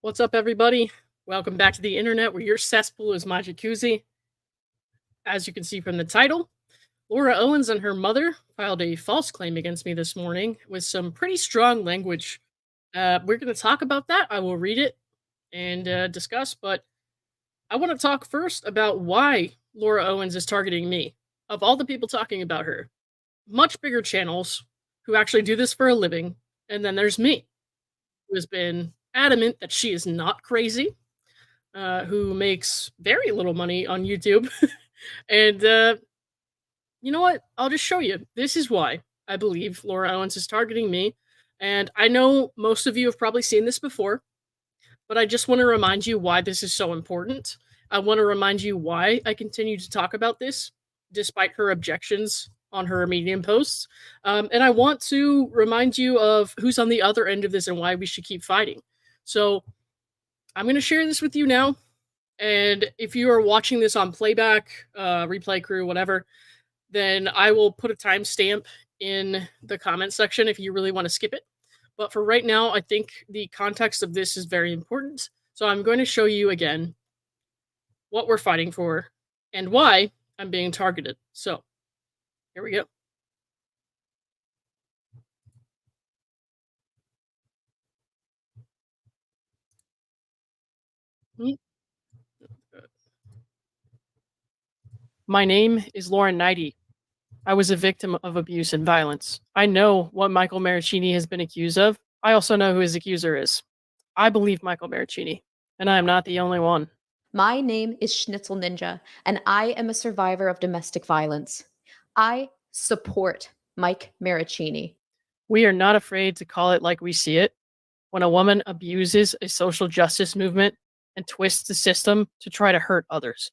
What's up, everybody? Welcome back to the internet where your cesspool is my jacuzzi. As you can see from the title, Laura Owens and her mother filed a false claim against me this morning with some pretty strong language. We're going to talk about that. I will read it and discuss, but I want to talk first about why Laura Owens is targeting me. Of all the people talking about her, much bigger channels who actually do this for a living, and then there's me, who has been adamant that she is not crazy, who makes very little money on YouTube. and you know what? I'll just show you. This is why I believe Laura Owens is targeting me. And I know most of you have probably seen this before, but I just want to remind you why this is so important. I want to remind you why I continue to talk about this, despite her objections on her Medium posts. And I want to remind you of who's on the other end of this and why we should keep fighting. So I'm going to share this with you now. And if you are watching this on playback, replay crew, whatever, then I will put a timestamp in the comment section if you really want to skip it. But for right now, I think the context of this is very important. So I'm going to show you again what we're fighting for and why I'm being targeted. So here we go. My name is Lauren Neidigh. I was a victim of abuse and violence. I know what Michael Maricini has been accused of. I also know who his accuser is. I believe Michael Maricini, and I am not the only one. My name is Schnitzel Ninja, and I am a survivor of domestic violence. I support Mike Maricini. We are not afraid to call it like we see it. When a woman abuses a social justice movement and twists the system to try to hurt others.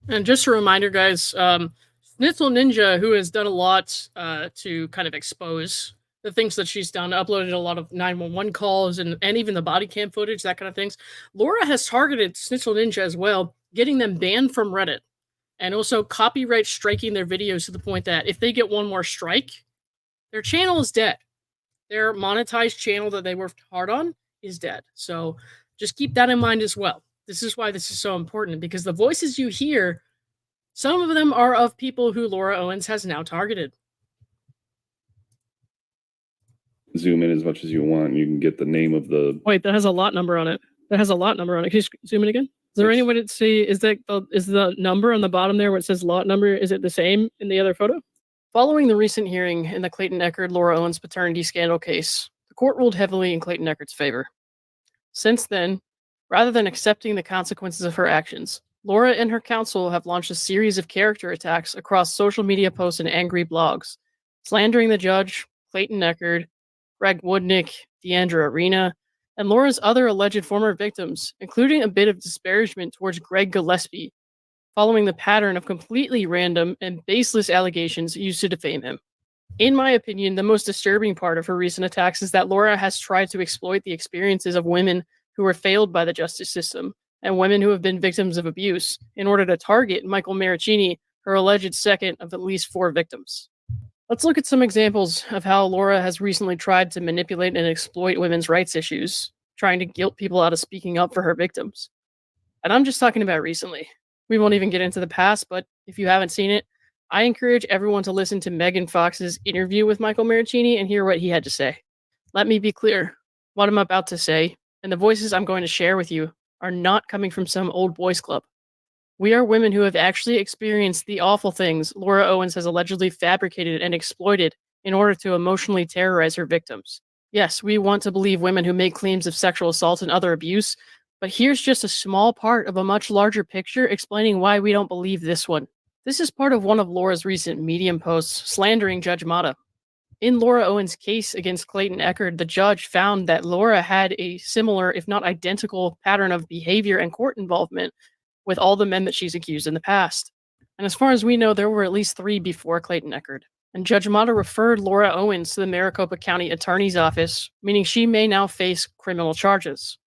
And just a reminder, guys, Schnitzel Ninja, who has done a lot to kind of expose the things that she's done, uploaded a lot of 911 calls and even the body cam footage, that kind of things. Laura has targeted Schnitzel Ninja as well, getting them banned from Reddit and also copyright striking their videos to the point that if they get one more strike, their channel is dead. Their monetized channel that they worked hard on is dead. So just keep that in mind as well. This is why this is so important, because the voices you hear, some of them are of people who Laura Owens has now targeted. Zoom in as much as you want. You can get the name of the... Wait, that has a lot number on it. That has a lot number on it. Can you zoom in again? Is there any way to see, is the number on the bottom there where it says lot number, is it the same in the other photo? Following the recent hearing in the Clayton Echard Laura Owens paternity scandal case, the court ruled heavily in Clayton Echard's favor. Since then, rather than accepting the consequences of her actions, Laura and her counsel have launched a series of character attacks across social media posts and angry blogs, slandering the judge, Clayton Echard, Greg Woodnick, Deandra Arena, and Laura's other alleged former victims, including a bit of disparagement towards Greg Gillespie, following the pattern of completely random and baseless allegations used to defame him. In my opinion, the most disturbing part of her recent attacks is that Laura has tried to exploit the experiences of women who were failed by the justice system and women who have been victims of abuse in order to target Michael Maricini, her alleged second of at least 4 victims. Let's look at some examples of how Laura has recently tried to manipulate and exploit women's rights issues, trying to guilt people out of speaking up for her victims. And I'm just talking about recently. We won't even get into the past, but if you haven't seen it, I encourage everyone to listen to Megan Fox's interview with Michael Maricini and hear what he had to say. Let me be clear. What I'm about to say, and the voices I'm going to share with you, are not coming from some old boys club. We are women who have actually experienced the awful things Laura Owens has allegedly fabricated and exploited in order to emotionally terrorize her victims. Yes, we want to believe women who make claims of sexual assault and other abuse, but here's just a small part of a much larger picture explaining why we don't believe this one. This is part of one of Laura's recent Medium posts slandering Judge Mata. In Laura Owens' case against Clayton Echard, the judge found that Laura had a similar, if not identical, pattern of behavior and court involvement with all the men that she's accused in the past. And as far as we know, there were at least 3 before Clayton Echard. And Judge Mata referred Laura Owens to the Maricopa County Attorney's Office, meaning she may now face criminal charges.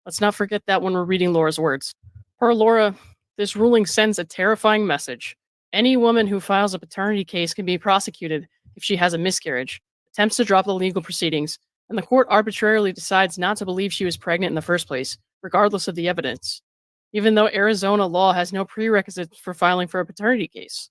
Let's not forget that when we're reading Laura's words. Per Laura, this ruling sends a terrifying message. Any woman who files a paternity case can be prosecuted if she has a miscarriage, attempts to drop the legal proceedings, and the court arbitrarily decides not to believe she was pregnant in the first place, regardless of the evidence, even though Arizona law has no prerequisites for filing for a paternity case.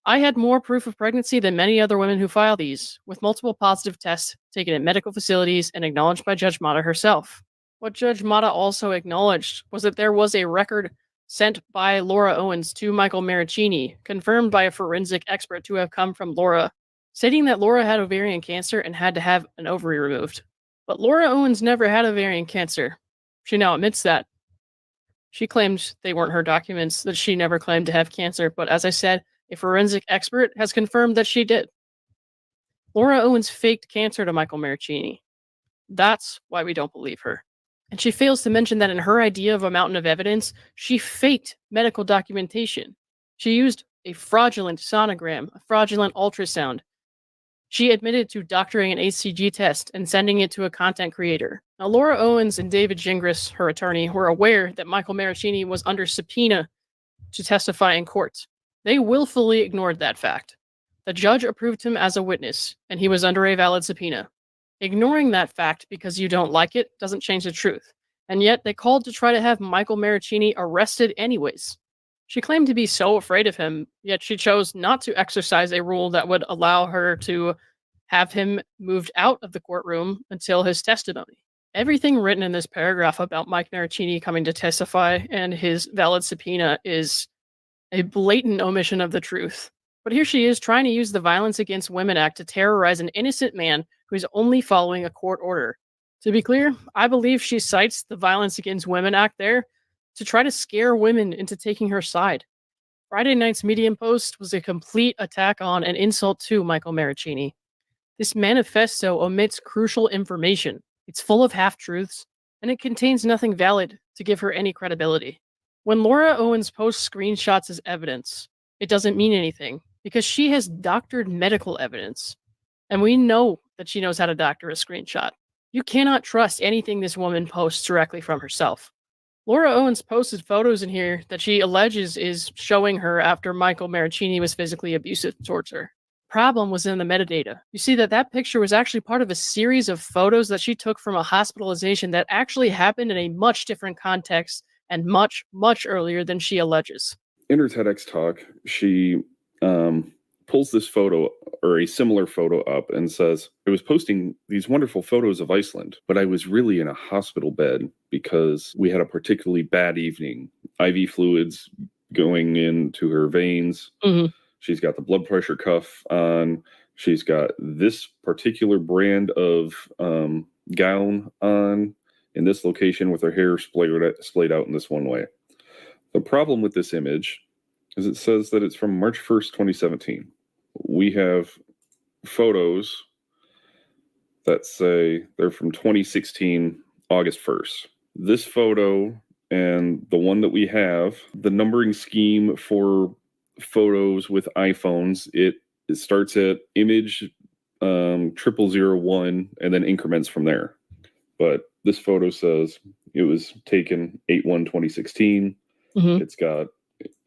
I had more proof of pregnancy than many other women who file these, with multiple positive tests taken at medical facilities and acknowledged by Judge Mata herself. What Judge Mata also acknowledged was that there was a record sent by Laura Owens to Michael Maricini, confirmed by a forensic expert to have come from Laura, stating that Laura had ovarian cancer and had to have an ovary removed. But Laura Owens never had ovarian cancer. She now admits that. She claimed they weren't her documents, that she never claimed to have cancer, but as I said, a forensic expert has confirmed that she did. Laura Owens faked cancer to Michael Maricini. That's why we don't believe her. And she fails to mention that in her idea of a mountain of evidence, she faked medical documentation. She used a fraudulent sonogram, a fraudulent ultrasound. She admitted to doctoring an HCG test and sending it to a content creator. Now, Laura Owens and David Gingras, her attorney, were aware that Michael Maricini was under subpoena to testify in court. They willfully ignored that fact. The judge approved him as a witness, and he was under a valid subpoena. Ignoring that fact because you don't like it doesn't change the truth. And yet they called to try to have Michael Maricini arrested anyways. She claimed to be so afraid of him, yet she chose not to exercise a rule that would allow her to have him moved out of the courtroom until his testimony. Everything written in this paragraph about Mike Maricini coming to testify and his valid subpoena is a blatant omission of the truth. But here she is trying to use the Violence Against Women Act to terrorize an innocent man who's only following a court order. To be clear, I believe she cites the Violence Against Women Act there to try to scare women into taking her side. Friday night's Medium post was a complete attack on and insult to Michael Maricini. This manifesto omits crucial information. It's full of half-truths, and it contains nothing valid to give her any credibility. When Laura Owens posts screenshots as evidence, it doesn't mean anything because she has doctored medical evidence. And we know that she knows how to doctor a screenshot. You cannot trust anything this woman posts directly from herself. Laura Owens posted photos in here that she alleges is showing her after Michael Maricini was physically abusive towards her. Problem was in the metadata. You see that picture was actually part of a series of photos that she took from a hospitalization that actually happened in a much different context and much, much earlier than she alleges. In her TEDx talk, she pulls this photo or a similar photo up and says, I was posting these wonderful photos of Iceland, but I was really in a hospital bed because we had a particularly bad evening. IV fluids going into her veins. Mm-hmm. She's got the blood pressure cuff on. She's got this particular brand of gown on in this location with her hair splayed out in this one way. The problem with this image is it says that it's from March 1st, 2017. We have photos that say they're from 2016, August 1st. This photo and the one that we have, the numbering scheme for photos with iPhones, it starts at image 0001 and then increments from there. But this photo says it was taken 8/1/2016. Mm-hmm. It's got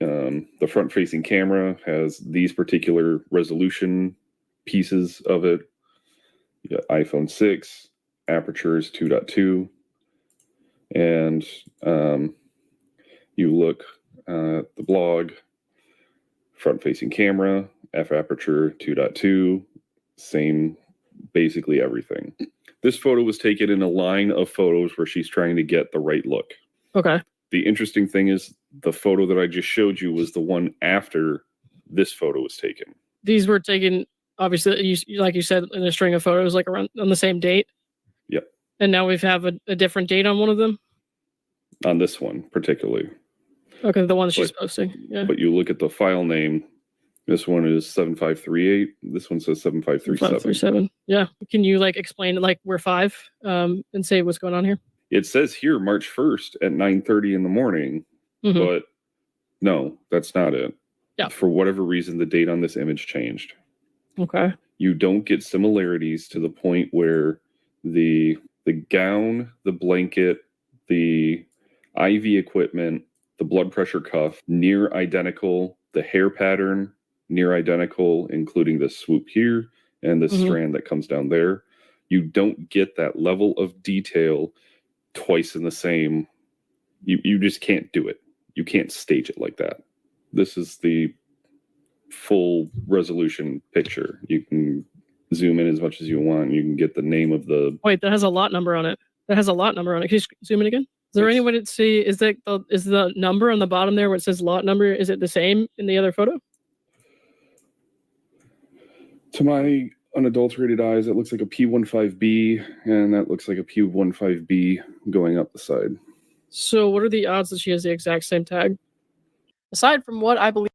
the front-facing camera has these particular resolution pieces of it. You got iPhone 6, aperture is 2.2, and you look at the blog, front-facing camera, f-aperture 2.2, same, basically everything. This photo was taken in a line of photos where she's trying to get the right look. Okay. The interesting thing is the photo that I just showed you was the one after this photo was taken. These were taken, obviously, like you said, in a string of photos, like around on the same date. Yep. And now we have a different date on one of them? On this one, particularly. Okay, the one she's posting. Yeah. But you look at the file name. This one is 7538. This one says 7537. 537. Yeah. Can you explain we're 5 and say what's going on here? It says here March 1st at 9:30 in the morning, mm-hmm. But no, that's not it. Yeah. For whatever reason, the date on this image changed. Okay. You don't get similarities to the point where the gown, the blanket, the IV equipment, the blood pressure cuff, near identical, the hair pattern, near identical, including the swoop here and the mm-hmm. strand that comes down there. You don't get that level of detail twice in the same. You just can't do it. You can't stage it like that. This is the full resolution picture. You can zoom in as much as you want. You can get the name of the. Wait, that has a lot number on it. That has a lot number on it. Can you zoom in again? Is there any way to see, is the number on the bottom there where it says lot number, is it the same in the other photo? To my unadulterated eyes, it looks like a P15B, and that looks like a P15B going up the side. So what are the odds that she has the exact same tag? Aside from what I believe.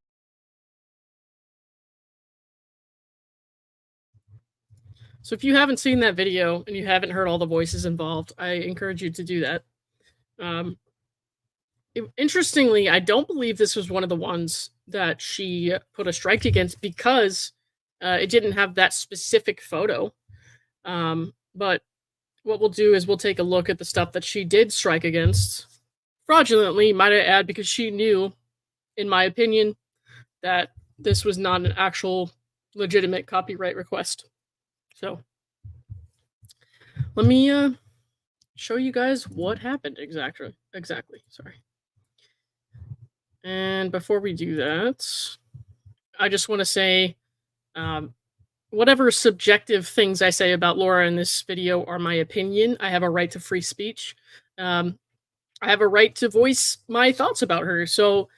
So if you haven't seen that video and you haven't heard all the voices involved, I encourage you to do that. Interestingly, I don't believe this was one of the ones that she put a strike against because it didn't have that specific photo. But what we'll do is we'll take a look at the stuff that she did strike against fraudulently, might I add, because she knew, in my opinion, that this was not an actual legitimate copyright request. So let me show you guys what happened exactly. Sorry. And before we do that, I just want to say, whatever subjective things I say about Laura in this video are my opinion. I have a right to free speech. I have a right to voice my thoughts about her. So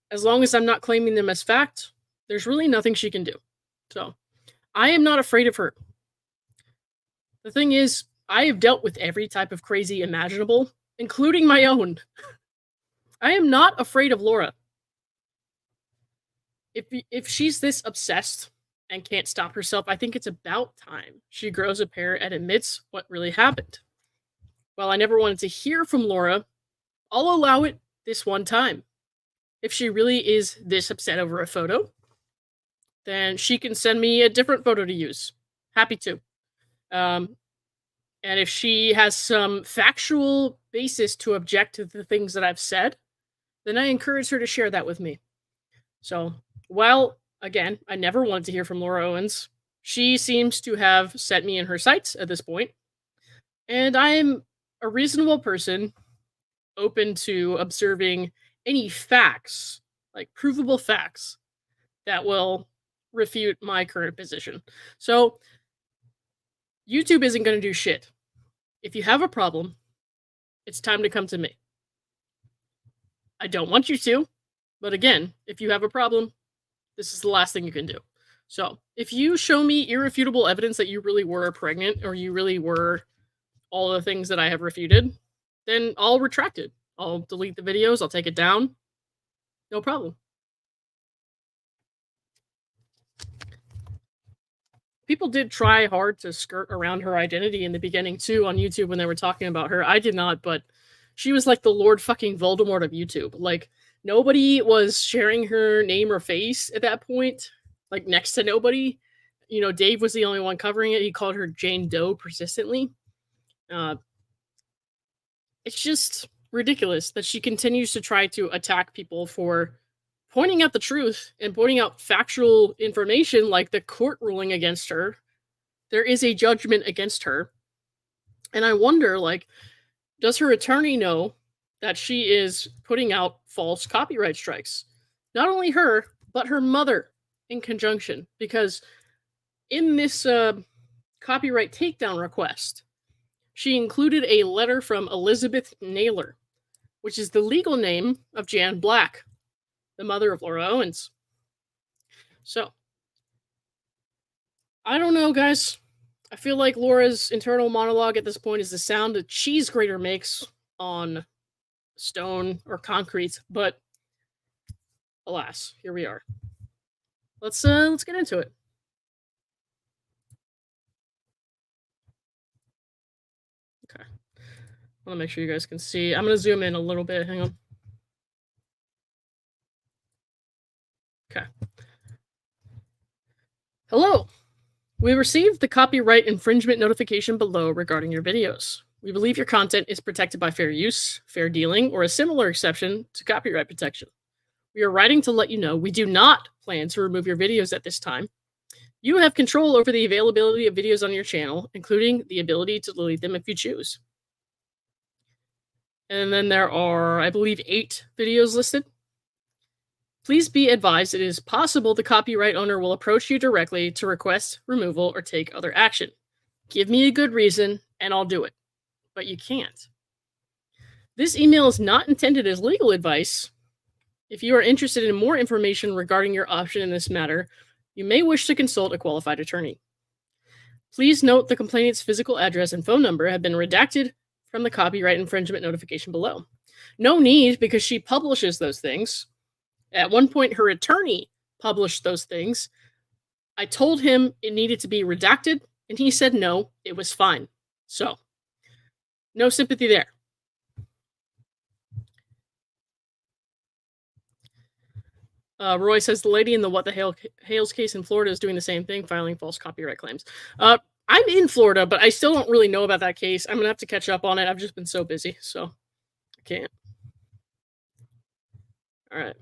as long as I'm not claiming them as fact, there's really nothing she can do. So I am not afraid of her. The thing is, I have dealt with every type of crazy imaginable, including my own. I am not afraid of Laura. If she's this obsessed and can't stop herself, I think it's about time she grows a pair and admits what really happened. While I never wanted to hear from Laura, I'll allow it this one time. If she really is this upset over a photo, then she can send me a different photo to use. Happy to. And if she has some factual basis to object to the things that I've said, then I encourage her to share that with me. So, while, again, I never wanted to hear from Laura Owens, she seems to have set me in her sights at this point. And I'm a reasonable person, open to observing any facts, like provable facts, that will refute my current position. So, YouTube isn't going to do shit. If you have a problem, it's time to come to me. I don't want you to, but again, if you have a problem, this is the last thing you can do. So, if you show me irrefutable evidence that you really were pregnant, or you really were all the things that I have refuted, then I'll retract it. I'll delete the videos, I'll take it down. No problem. People did try hard to skirt around her identity in the beginning, too, on YouTube when they were talking about her. I did not, but she was like the Lord fucking Voldemort of YouTube. Like, nobody was sharing her name or face at that point. Like, next to nobody. You know, Dave was the only one covering it. He called her Jane Doe persistently. It's just ridiculous that she continues to try to attack people for pointing out the truth and pointing out factual information, like the court ruling against her. There is a judgment against her. And I wonder, like, does her attorney know that she is putting out false copyright strikes? Not only her, but her mother in conjunction. Because in this copyright takedown request, she included a letter from Elizabeth Naylor, which is the legal name of Jan Black, the mother of Laura Owens. So, I don't know, guys. I feel like Laura's internal monologue at this point is the sound a cheese grater makes on stone or concrete, but alas, here we are. Let's get into it. Okay. I want to make sure you guys can see. I'm going to zoom in a little bit. Hang on. Okay. Hello. We received the copyright infringement notification below regarding your videos. We believe your content is protected by fair use, fair dealing, or a similar exception to copyright protection. We are writing to let you know we do not plan to remove your videos at this time. You have control over the availability of videos on your channel, including the ability to delete them if you choose. And then there are, I believe, 8 videos listed. Please be advised it is possible the copyright owner will approach you directly to request removal or take other action. Give me a good reason and I'll do it. But you can't. This email is not intended as legal advice. If you are interested in more information regarding your option in this matter, you may wish to consult a qualified attorney. Please note the complainant's physical address and phone number have been redacted from the copyright infringement notification below. No need, because she publishes those things. At one point, her attorney published those things. I told him it needed to be redacted, and he said no, it was fine. So, no sympathy there. Roy says the lady in the What the Hales case in Florida is doing the same thing, filing false copyright claims. I'm in Florida, but I still don't really know about that case. I'm going to have to catch up on it. I've just been so busy, so I can't. All right.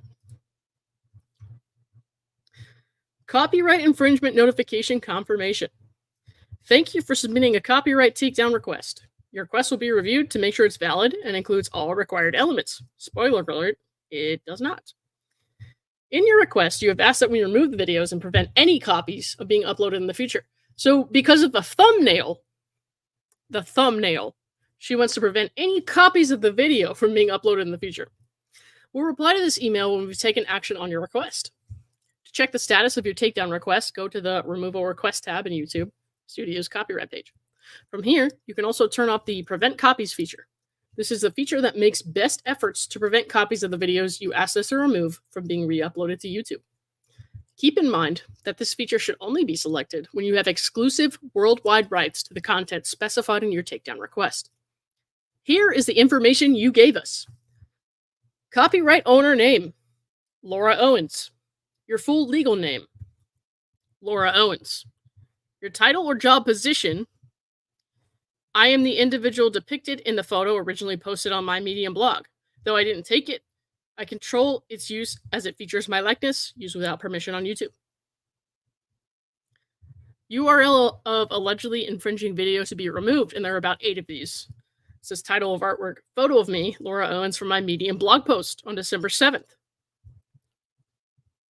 Copyright infringement notification confirmation. Thank you for submitting a copyright takedown request. Your request will be reviewed to make sure it's valid and includes all required elements. Spoiler alert, it does not. In your request, you have asked that we remove the videos and prevent any copies of being uploaded in the future. So because of the thumbnail, she wants to prevent any copies of the video from being uploaded in the future. We'll reply to this email when we've taken action on your request. To check the status of your takedown request, go to the Removal Request tab in YouTube Studio's copyright page. From here, you can also turn off the Prevent Copies feature. This is the feature that makes best efforts to prevent copies of the videos you asked us to remove from being re-uploaded to YouTube. Keep in mind that this feature should only be selected when you have exclusive worldwide rights to the content specified in your takedown request. Here is the information you gave us. Copyright owner name, Laura Owens. Your full legal name, Laura Owens. Your title or job position, I am the individual depicted in the photo originally posted on my Medium blog. Though I didn't take it, I control its use as it features my likeness, used without permission on YouTube. URL of allegedly infringing video to be removed, and there are about 8 of these. It says title of artwork, photo of me, Laura Owens, from my Medium blog post on December 7th.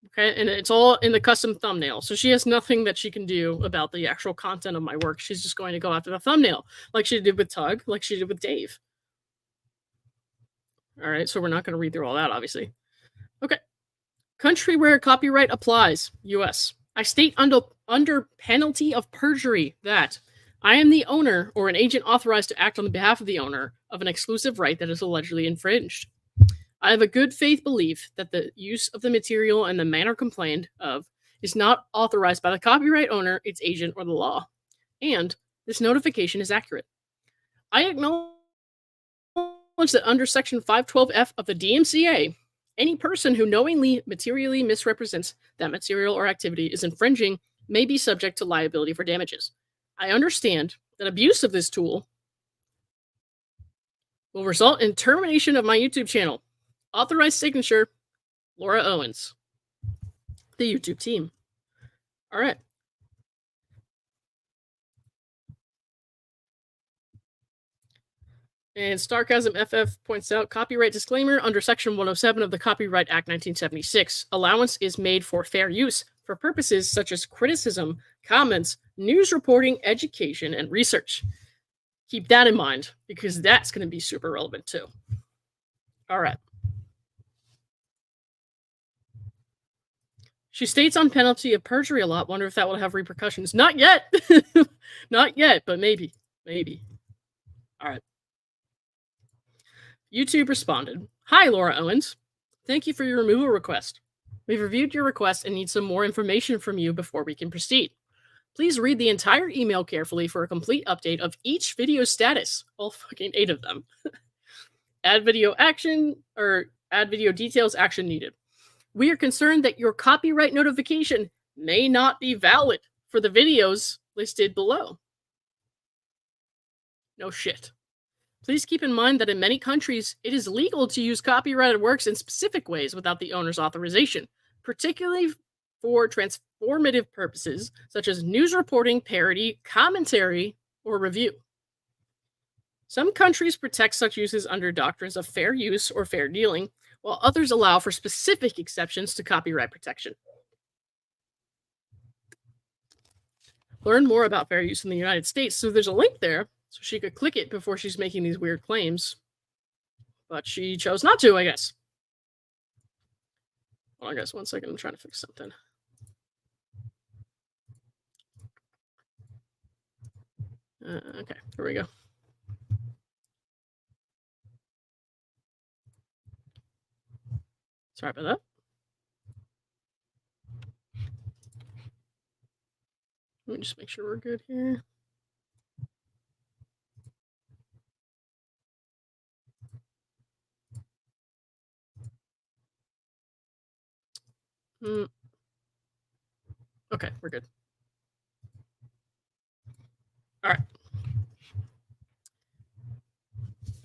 Okay, and it's all in the custom thumbnail. So she has nothing that she can do about the actual content of my work. She's just going to go after the thumbnail, like she did with Tug, like she did with Dave. All right, so we're not going to read through all that, obviously. Okay. Country where copyright applies, US. I state under penalty of perjury that I am the owner or an agent authorized to act on the behalf of the owner of an exclusive right that is allegedly infringed. I have a good faith belief that the use of the material and the manner complained of is not authorized by the copyright owner, its agent, or the law. And this notification is accurate. I acknowledge that under Section 512F of the DMCA, any person who knowingly materially misrepresents that material or activity is infringing may be subject to liability for damages. I understand that abuse of this tool will result in termination of my YouTube channel. Authorized signature, Laura Owens. The YouTube team. All right. And Starcasm FF points out, copyright disclaimer under Section 107 of the Copyright Act 1976. Allowance is made for fair use for purposes such as criticism, comments, news reporting, education, and research. Keep that in mind, because that's going to be super relevant too. All right. She states on penalty of perjury a lot. Wonder if that will have repercussions. Not yet. Not yet, but maybe. Maybe. All right. YouTube responded, "Hi, Laura Owens. Thank you for your removal request. We've reviewed your request and need some more information from you before we can proceed. Please read the entire email carefully for a complete update of each video status." All fucking 8 of them. Add video action, or add video details, action needed. We are concerned that your copyright notification may not be valid for the videos listed below. No shit. Please keep in mind that in many countries, it is legal to use copyrighted works in specific ways without the owner's authorization, particularly for informative purposes, such as news reporting, parody, commentary, or review. Some countries protect such uses under doctrines of fair use or fair dealing, while others allow for specific exceptions to copyright protection. Learn more about fair use in the United States. So there's a link there, so she could click it before she's making these weird claims. But she chose not to, I guess. Hold on, guys, 1 second. I'm trying to fix something. Okay, here we go. Sorry about that. Let me just make sure we're good here. Okay, we're good. All right.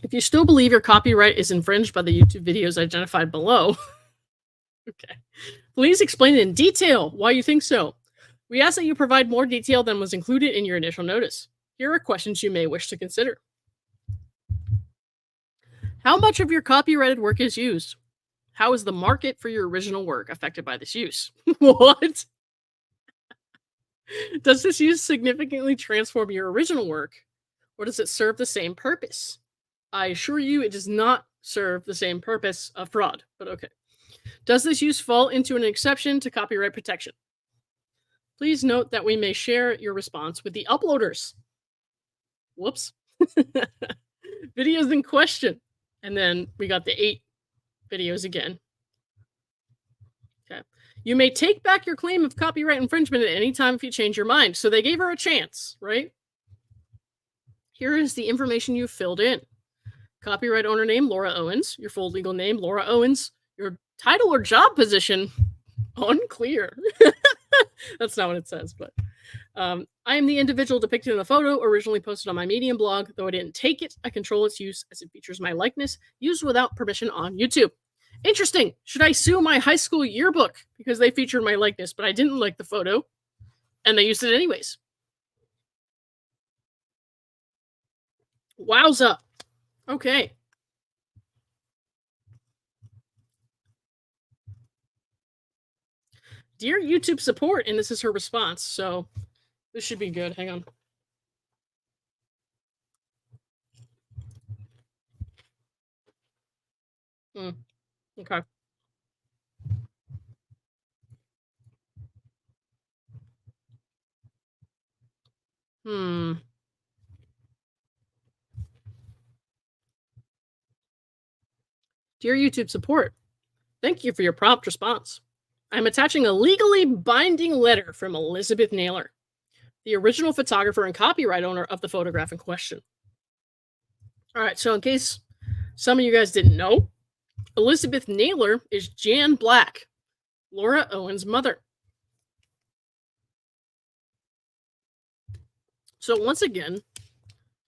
If you still believe your copyright is infringed by the YouTube videos identified below, okay, please explain in detail why you think so. We ask that you provide more detail than was included in your initial notice. Here are questions you may wish to consider. How much of your copyrighted work is used? How is the market for your original work affected by this use? What? Does this use significantly transform your original work, or does it serve the same purpose? I assure you it does not serve the same purpose of fraud, but okay. Does this use fall into an exception to copyright protection? Please note that we may share your response with the uploaders. Whoops. Videos in question. And then we got the 8 videos again. Okay. You may take back your claim of copyright infringement at any time if you change your mind. So they gave her a chance, right? Here is the information you filled in. Copyright owner name, Laura Owens. Your full legal name, Laura Owens. Your title or job position, unclear. That's not what it says, but I am the individual depicted in the photo originally posted on my Medium blog. Though I didn't take it, I control its use as it features my likeness used without permission on YouTube. Interesting. Should I sue my high school yearbook because they featured my likeness, but I didn't like the photo and they used it anyways? Wowza. Okay. Dear YouTube support, and this is her response, so this should be good. Hang on. Okay. Dear YouTube support, thank you for your prompt response. I'm attaching a legally binding letter from Elizabeth Naylor, the original photographer and copyright owner of the photograph in question. All right, so in case some of you guys didn't know, Elizabeth Naylor is Jan Black, Laura Owens' mother. So once again,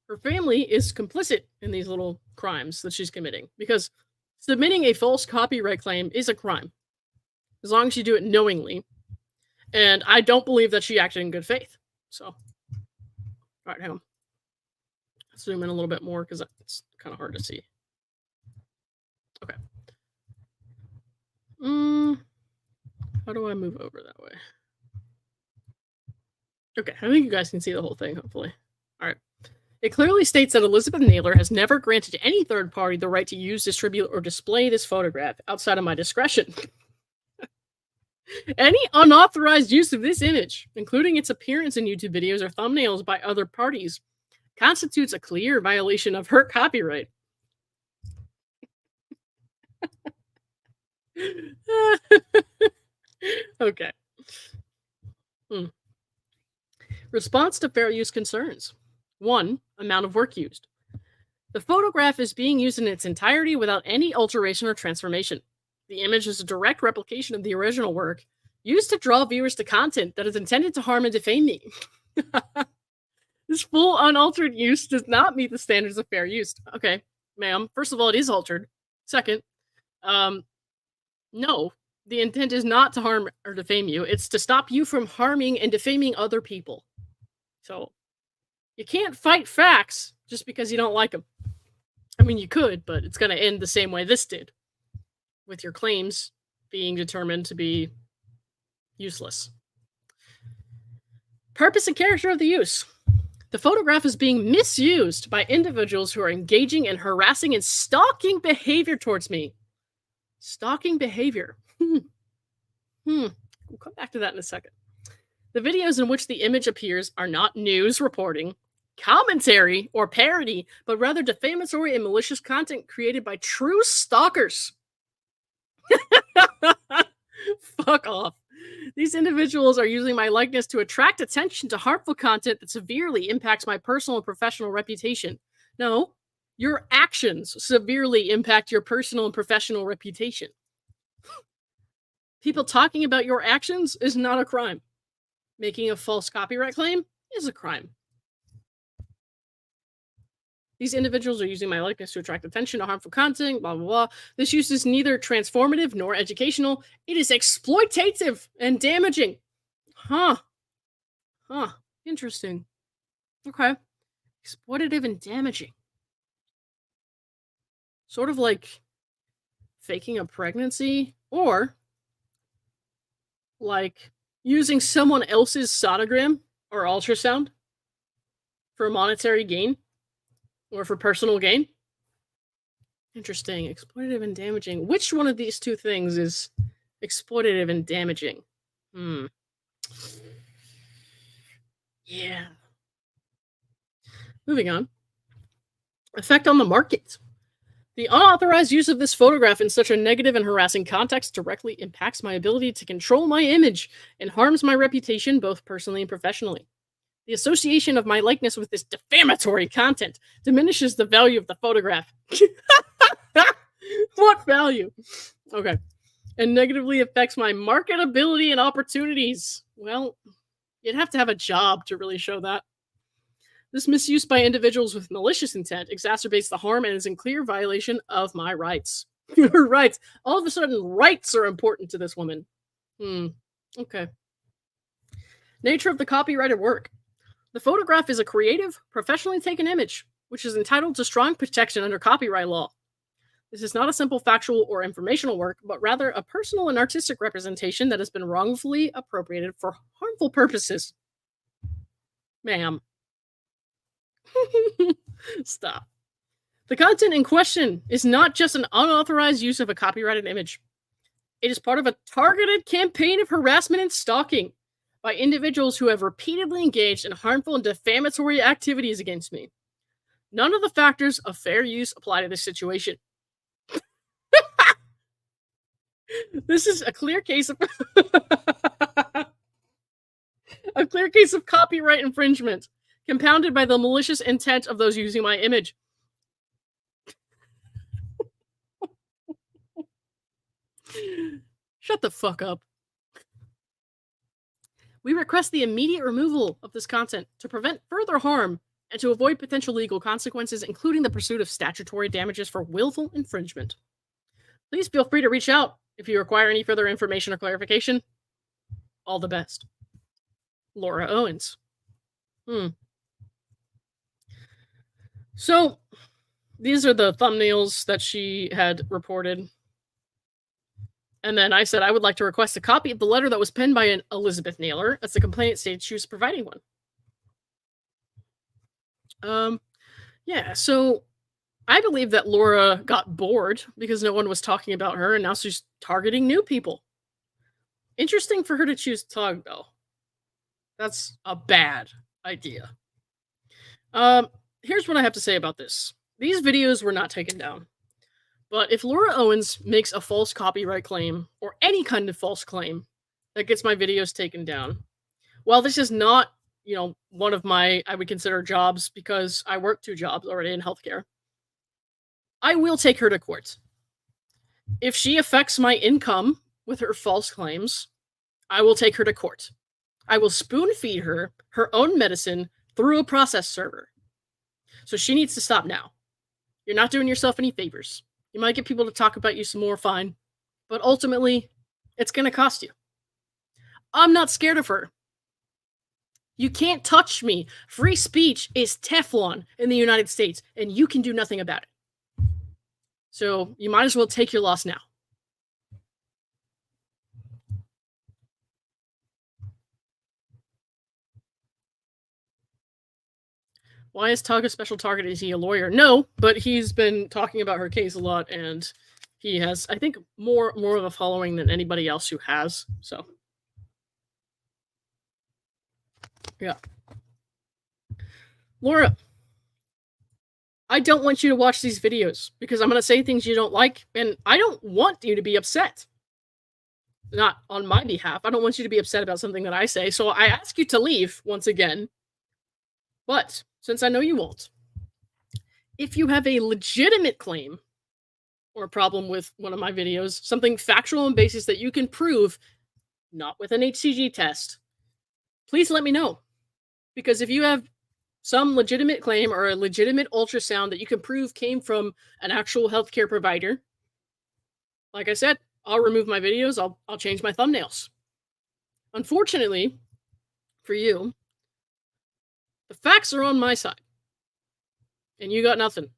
her family is complicit in these little crimes that she's committing, because submitting a false copyright claim is a crime, as long as you do it knowingly. And I don't believe that she acted in good faith. So, all right, hang on. Let's zoom in a little bit more because it's kind of hard to see. Okay. How do I move over that way? Okay, I think you guys can see the whole thing, hopefully. All right. It clearly states that Elizabeth Naylor has never granted any third party the right to use, distribute, or display this photograph outside of my discretion. Any unauthorized use of this image, including its appearance in YouTube videos or thumbnails by other parties, constitutes a clear violation of her copyright. Okay. Response to fair use concerns. 1. Amount of work used. The photograph is being used in its entirety without any alteration or transformation. The image is a direct replication of the original work, used to draw viewers to content that is intended to harm and defame me. This full unaltered use does not meet the standards of fair use. Okay, ma'am. First of all, it is altered. Second, no, The intent is not to harm or defame you. It's to stop you from harming and defaming other people. So you can't fight facts just because you don't like them. I mean, you could, but it's going to end the same way this did, with your claims being determined to be useless. Purpose and character of the use. The photograph is being misused by individuals who are engaging in harassing and stalking behavior towards me. Stalking behavior. We'll come back to that in a second. The videos in which the image appears are not news reporting, commentary, or parody, but rather defamatory and malicious content created by true stalkers. Fuck off. These individuals are using my likeness to attract attention to harmful content that severely impacts my personal and professional reputation. No, your actions severely impact your personal and professional reputation. People talking about your actions is not a crime. Making a false copyright claim is a crime. These individuals are using my likeness to attract attention to harmful content, blah, blah, blah. This use is neither transformative nor educational. It is exploitative and damaging. Huh. Interesting. Okay. Exploitative and damaging. Sort of like faking a pregnancy, or like using someone else's sonogram or ultrasound for monetary gain. Or for personal gain? Interesting. Exploitative and damaging. Which one of these two things is exploitative and damaging? Yeah. Moving on. Effect on the market. The unauthorized use of this photograph in such a negative and harassing context directly impacts my ability to control my image and harms my reputation both personally and professionally. The association of my likeness with this defamatory content diminishes the value of the photograph. What value? Okay. And negatively affects my marketability and opportunities. Well, you'd have to have a job to really show that. This misuse by individuals with malicious intent exacerbates the harm and is in clear violation of my rights. Your rights. All of a sudden, rights are important to this woman. Okay. Nature of the copyrighted work. The photograph is a creative, professionally taken image, which is entitled to strong protection under copyright law. This is not a simple factual or informational work, but rather a personal and artistic representation that has been wrongfully appropriated for harmful purposes. Ma'am. Stop. The content in question is not just an unauthorized use of a copyrighted image. It is part of a targeted campaign of harassment and stalking by individuals who have repeatedly engaged in harmful and defamatory activities against me. None of the factors of fair use apply to this situation. This is a clear case of copyright infringement, compounded by the malicious intent of those using my image. Shut the fuck up. We request the immediate removal of this content to prevent further harm and to avoid potential legal consequences, including the pursuit of statutory damages for willful infringement. Please feel free to reach out if you require any further information or clarification. All the best. Laura Owens. So, these are the thumbnails that she had reported. And then I said I would like to request a copy of the letter that was penned by an Elizabeth Naylor, as the complainant stated she was providing one. Yeah, so I believe that Laura got bored because no one was talking about her, and now she's targeting new people. Interesting for her to choose Tug, though. That's a bad idea. Here's what I have to say about this. These videos were not taken down. But if Laura Owens makes a false copyright claim, or any kind of false claim, that gets my videos taken down, while this is not, one of my, I would consider jobs, because I work 2 jobs already in healthcare, I will take her to court. If she affects my income with her false claims, I will take her to court. I will spoon feed her her own medicine through a process server. So she needs to stop now. You're not doing yourself any favors. You might get people to talk about you some more, fine. But ultimately, It's going to cost you. I'm not scared of her. You can't touch me. Free speech is Teflon in the United States, and you can do nothing about it. So you might as well take your loss now. Why is Tug a special target? Is he a lawyer? No, but he's been talking about her case a lot, and he has, I think, more of a following than anybody else who has. So, yeah. Laura, I don't want you to watch these videos because I'm going to say things you don't like, and I don't want you to be upset. Not on my behalf. I don't want you to be upset about something that I say, so I ask you to leave once again. But since I know you won't, if you have a legitimate claim or a problem with one of my videos, something factual and basis that you can prove, not with an HCG test, please let me know. Because if you have some legitimate claim or a legitimate ultrasound that you can prove came from an actual healthcare provider, like I said, I'll remove my videos, I'll change my thumbnails. Unfortunately, for you, the facts are on my side. And you got nothing.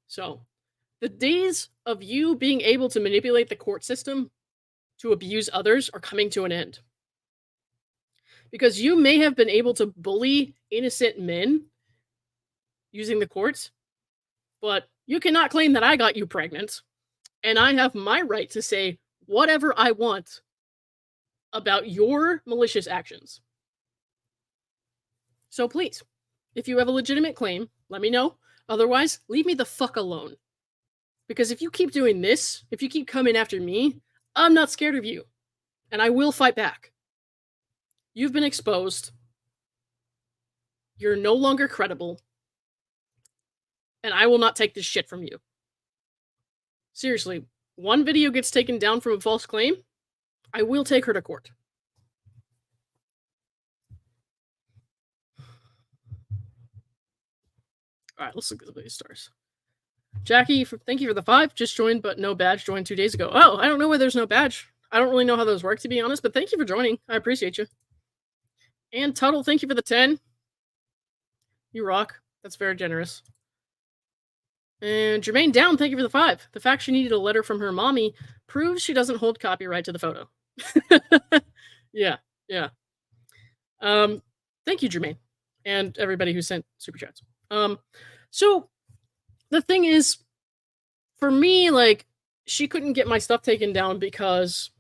So, the days of you being able to manipulate the court system to abuse others are coming to an end. Because you may have been able to bully innocent men using the courts, but you cannot claim that I got you pregnant, and I have my right to say whatever I want about your malicious actions. So please, if you have a legitimate claim, let me know. Otherwise, leave me the fuck alone. Because if you keep doing this, if you keep coming after me, I'm not scared of you. And I will fight back. You've been exposed. You're no longer credible. And I will not take this shit from you. Seriously, one video gets taken down from a false claim, I will take her to court. All right, let's look at the stars. Jackie, thank you for the 5. Just joined, but no badge. Joined 2 days ago. Oh, I don't know why there's no badge. I don't really know how those work, to be honest, but thank you for joining. I appreciate you. And Tuttle, thank you for the 10. You rock. That's very generous. And Jermaine Down, thank you for the 5. The fact she needed a letter from her mommy proves she doesn't hold copyright to the photo. Yeah. Thank you, Jermaine. And everybody who sent super chats. So the thing is, for me, like, she couldn't get my stuff taken down because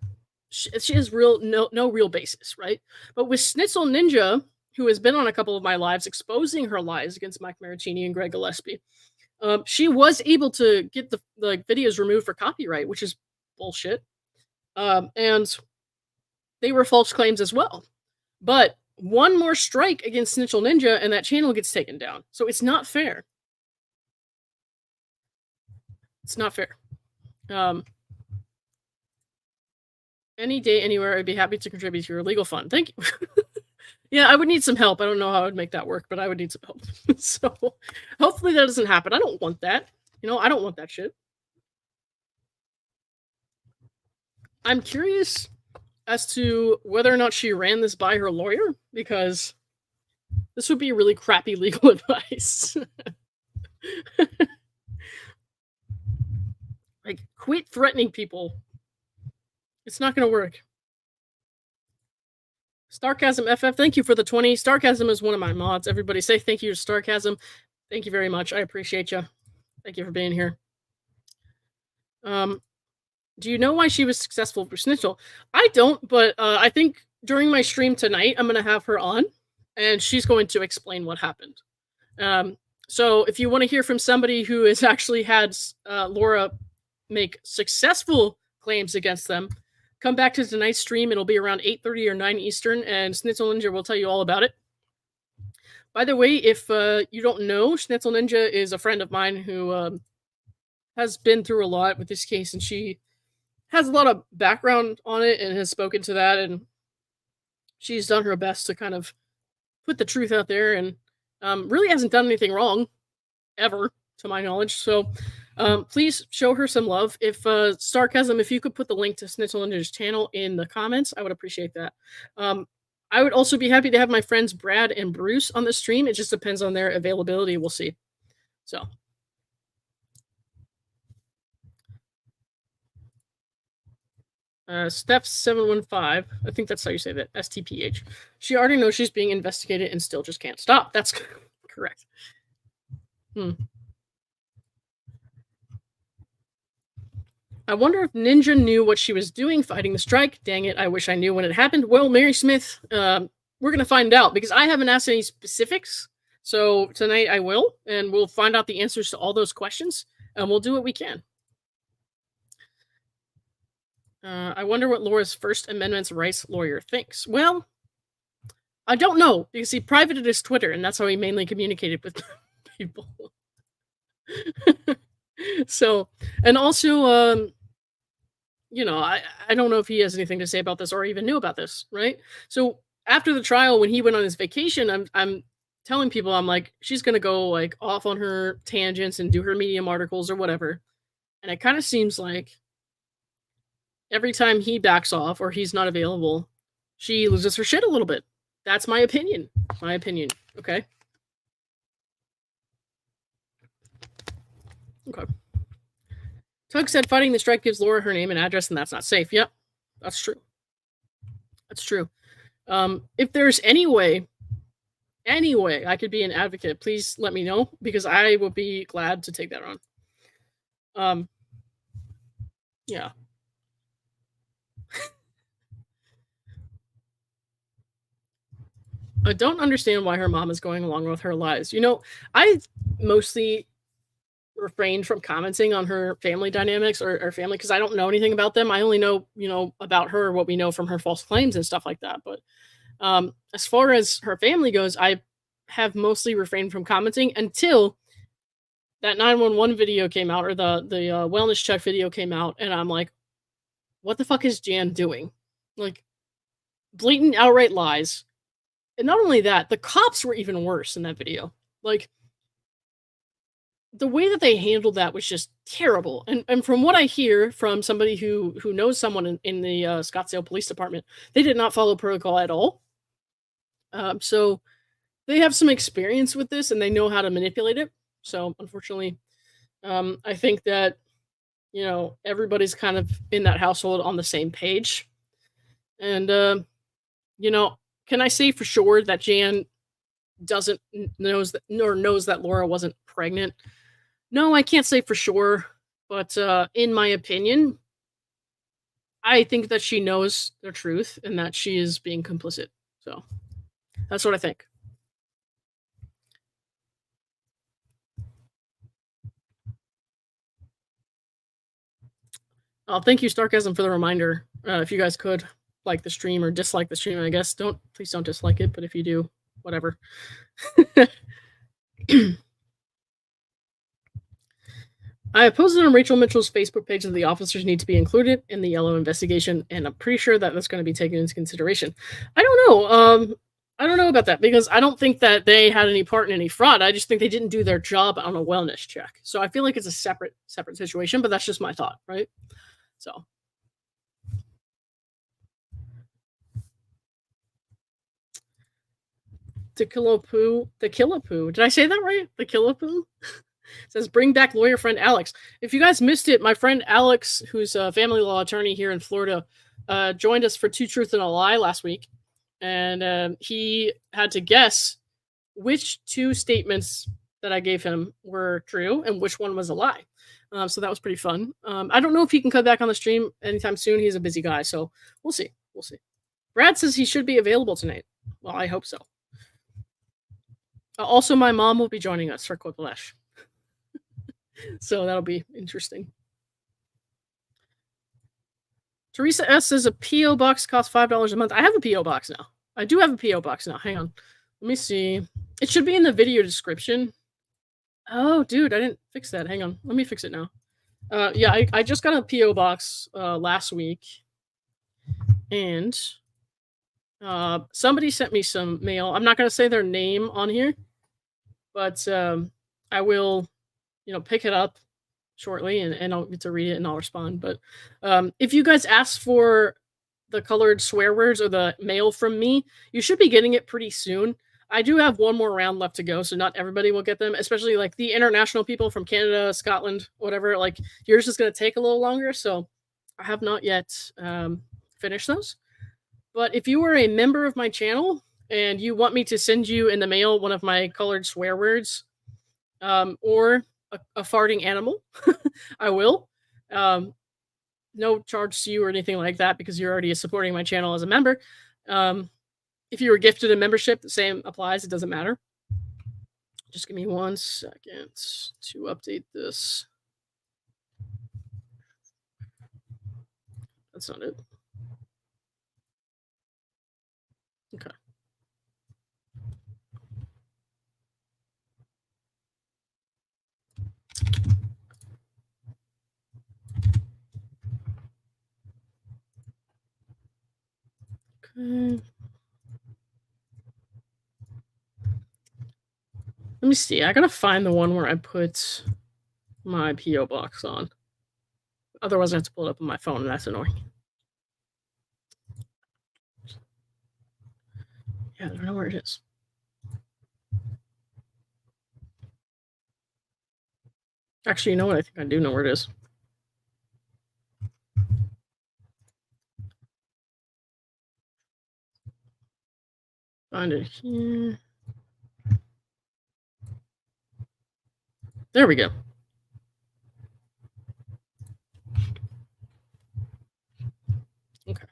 she has no real basis, right? But with Schnitzel Ninja, who has been on a couple of my lives exposing her lies against Mike Maricini and Greg Gillespie, she was able to get the videos removed for copyright, which is bullshit. And they were false claims as well. But one more strike against Schnitzel Ninja and that channel gets taken down. So it's not fair. It's not fair. Any day, anywhere, I'd be happy to contribute to your legal fund. Thank you. Yeah, I would need some help. I don't know how I would make that work, but I would need some help. So hopefully that doesn't happen. I don't want that. I don't want that shit. I'm curious as to whether or not she ran this by her lawyer, because this would be really crappy legal advice. Like, quit threatening people. It's not going to work. Starcasm FF, thank you for the 20. Starcasm is one of my mods. Everybody say thank you to Starcasm. Thank you very much. I appreciate you. Thank you for being here. Do you know why she was successful for Schnitzel? I don't, but I think during my stream tonight, I'm going to have her on, and she's going to explain what happened. So if you want to hear from somebody who has actually had Laura make successful claims against them, come back to tonight's stream. It'll be around 8:30 or 9 Eastern, and Schnitzel Ninja will tell you all about it. By the way, if you don't know, Schnitzel Ninja is a friend of mine who has been through a lot with this case, and she has a lot of background on it and has spoken to that, and she's done her best to kind of put the truth out there, and really hasn't done anything wrong, ever, to my knowledge. So Please show her some love. If Sarcasm, if you could put the link to Snitzel Ninja's channel in the comments, I would appreciate that. I would also be happy to have my friends Brad and Bruce on the stream. It just depends on their availability. We'll see. So. Steph715, I think that's how you say that, STPH. She already knows she's being investigated and still just can't stop. That's correct. I wonder if Ninja knew what she was doing fighting the strike. Dang it, I wish I knew when it happened. Well, Mary Smith, we're going to find out because I haven't asked any specifics. So tonight I will, and we'll find out the answers to all those questions, and we'll do what we can. I wonder what Laura's First Amendment's rights lawyer thinks. Well, I don't know, because he privated his Twitter, and that's how he mainly communicated with people. So, and also, you know, I don't know if he has anything to say about this or even knew about this, right? So after the trial, when he went on his vacation, I'm telling people, I'm like, she's going to go like off on her tangents and do her Medium articles or whatever. And it kind of seems like every time he backs off or he's not available, she loses her shit a little bit. That's my opinion. My opinion. Okay. Okay. Tug said fighting the strike gives Laura her name and address, and that's not safe. Yep. That's true. That's true. If there's any way I could be an advocate, please let me know, because I will be glad to take that on. Yeah. I don't understand why her mom is going along with her lies. You know, I mostly refrained from commenting on her family dynamics or family because I don't know anything about them. I only know, you know, about her, what we know from her false claims and stuff like that. But as far as her family goes, I have mostly refrained from commenting until that 911 video came out, or the wellness check video came out, and I'm like, what the fuck is Jan doing? Like, blatant outright lies. And not only that, the cops were even worse in that video. Like, the way that they handled that was just terrible. And from what I hear from somebody who knows someone in the Scottsdale Police Department, they did not follow protocol at all. So they have some experience with this and they know how to manipulate it. So unfortunately, I think that, you know, everybody's kind of in that household on the same page. And, you know, can I say for sure that Jan knows that Laura wasn't pregnant? No, I can't say for sure, but in my opinion, I think that she knows the truth and that she is being complicit. So that's what I think. Thank you, Starkasm, for the reminder. If you guys could like the stream or dislike the stream, I guess please don't dislike it, but if you do, whatever. I posted on Rachel Mitchell's Facebook page that the officers need to be included in the yellow investigation, and I'm pretty sure that that's going to be taken into consideration. I don't know. I don't know about that, because I don't think that they had any part in any fraud. I just think they didn't do their job on a wellness check. So I feel like it's a separate situation, but that's just my thought, right? So. Tequilapoo. Did I say that right? Tequilapoo? Says, bring back lawyer friend Alex. If you guys missed it, my friend Alex, who's a family law attorney here in Florida, joined us for Two Truth and a Lie last week. And he had to guess which two statements that I gave him were true and which one was a lie. So that was pretty fun. I don't know if he can come back on the stream anytime soon. He's a busy guy, so we'll see. We'll see. Brad says he should be available tonight. Well, I hope so. Also, my mom will be joining us for Quiplash. So that'll be interesting. Teresa S says a P.O. box costs $5 a month. I have a P.O. box now. I do have a P.O. box now. Hang on. Let me see. It should be in the video description. Oh, dude, I didn't fix that. Hang on. Let me fix it now. Yeah, I just got a P.O. box last week. And somebody sent me some mail. I'm not going to say their name on here. But I will, you know, pick it up shortly, and I'll get to read it and I'll respond. But if you guys ask for the colored swear words or the mail from me, you should be getting it pretty soon. I do have one more round left to go, so not everybody will get them, especially like the international people from Canada, Scotland, whatever. Like yours is going to take a little longer, so I have not yet finished those. But if you are a member of my channel and you want me to send you in the mail one of my colored swear words or a farting animal, I will. No charge to you or anything like that because you're already supporting my channel as a member. If you were gifted a membership, the same applies. It doesn't matter. Just give me 1 second to update this. That's not it. Okay. Okay. Let me see. I gotta find the one where I put my PO box on. Otherwise, I have to pull it up on my phone, and that's annoying. Yeah, I don't know where it is. Actually, you know what? I think I do know where it is. Find it here. There we go. Okay.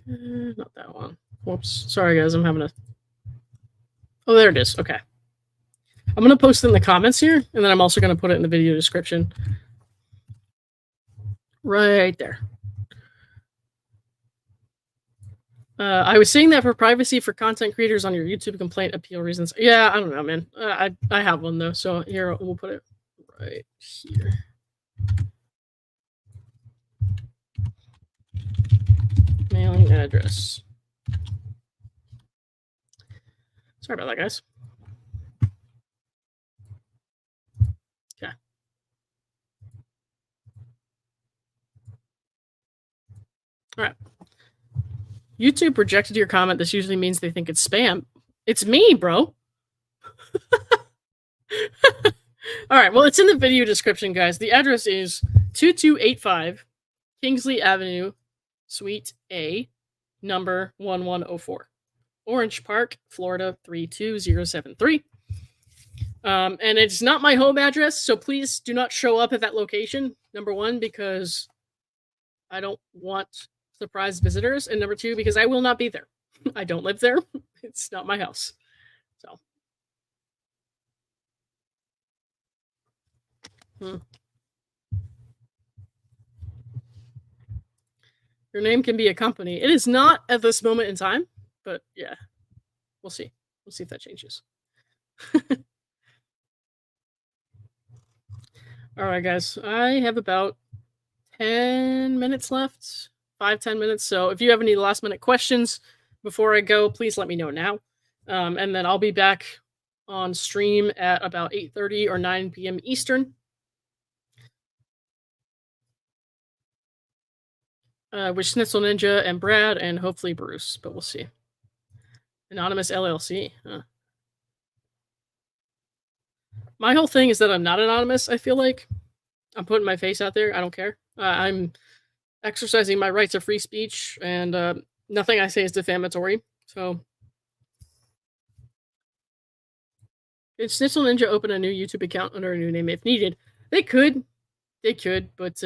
Not that one. Whoops. Sorry, guys. I'm having a... Oh, there it is. Okay. I'm going to post it in the comments here, and then I'm also going to put it in the video description. Right there. I was saying that for privacy for content creators on your YouTube complaint appeal reasons. Yeah, I don't know, man. I have one, though. So here, we'll put it right here. Mailing address. Sorry about that, guys. Okay. All right. YouTube rejected your comment. This usually means they think it's spam. It's me, bro. All right. Well, it's in the video description, guys. The address is 2285 Kingsley Avenue, Suite A, number 1104. Orange Park, Florida 32073. And it's not my home address, so please do not show up at that location. Number one, because I don't want surprise visitors, and number two, because I will not be there. I don't live there. It's not my house. So. Your name can be a company. It is not at this moment in time, but yeah, we'll see. We'll see if that changes. All right, guys. I have about 10 minutes left, 5-10 minutes. So if you have any last minute questions before I go, please let me know now. And then I'll be back on stream at about 8:30 or 9 p.m. Eastern. With Schnitzel Ninja and Brad and hopefully Bruce, but we'll see. Anonymous LLC. Huh. My whole thing is that I'm not anonymous, I feel like. I'm putting my face out there. I don't care. I'm exercising my rights of free speech, and nothing I say is defamatory. So, did Schnitzel Ninja open a new YouTube account under a new name if needed? They could. They could, but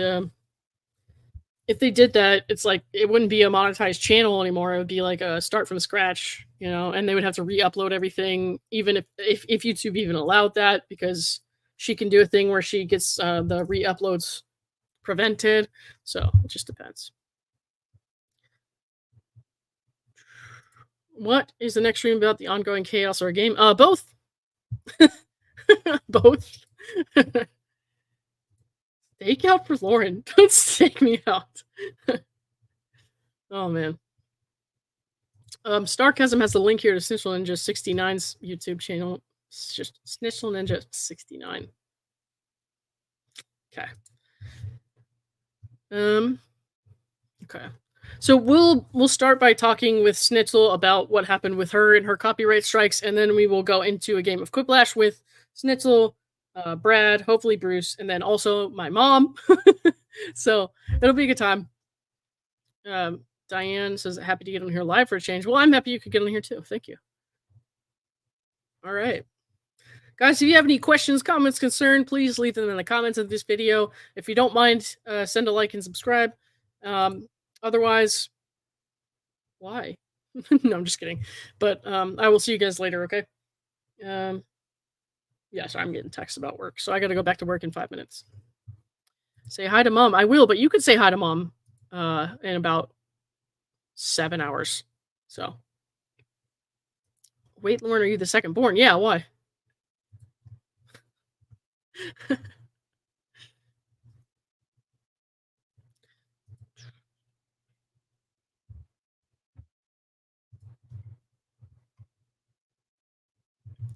if they did that, it's like it wouldn't be a monetized channel anymore. It would be like a start from scratch, you know, and they would have to re-upload everything, even if YouTube even allowed that, because she can do a thing where she gets the re-uploads prevented. So it just depends. What is the next stream about? The ongoing chaos or a game? Both. Both. Stake out for Lauren. Don't stake me out. Oh, man. Starcasm has the link here to Snitchel Ninja 69's YouTube channel. It's just Snitchel Ninja 69. Okay. Okay. So we'll start by talking with Snitchel about what happened with her and her copyright strikes, and then we will go into a game of Quiplash with Snitchel, Brad, hopefully Bruce, and then also my mom. So it'll be a good time. Diane says, happy to get on here live for a change. Well, I'm happy you could get on here too. Thank you. All right. Guys, if you have any questions, comments, concern, please leave them in the comments of this video. If you don't mind, send a like and subscribe. Otherwise, why? No, I'm just kidding. But I will see you guys later, okay? Yeah, sorry, I'm getting texts about work. So I got to go back to work in 5 minutes. Say hi to Mom. I will, but you could say hi to Mom in about 7 hours. So. Wait, Lauren, are you the second born? Yeah, why?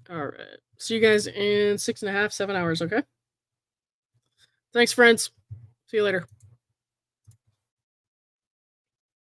All right. See you guys in 6.5, 7 hours, okay? Thanks, friends. See you later.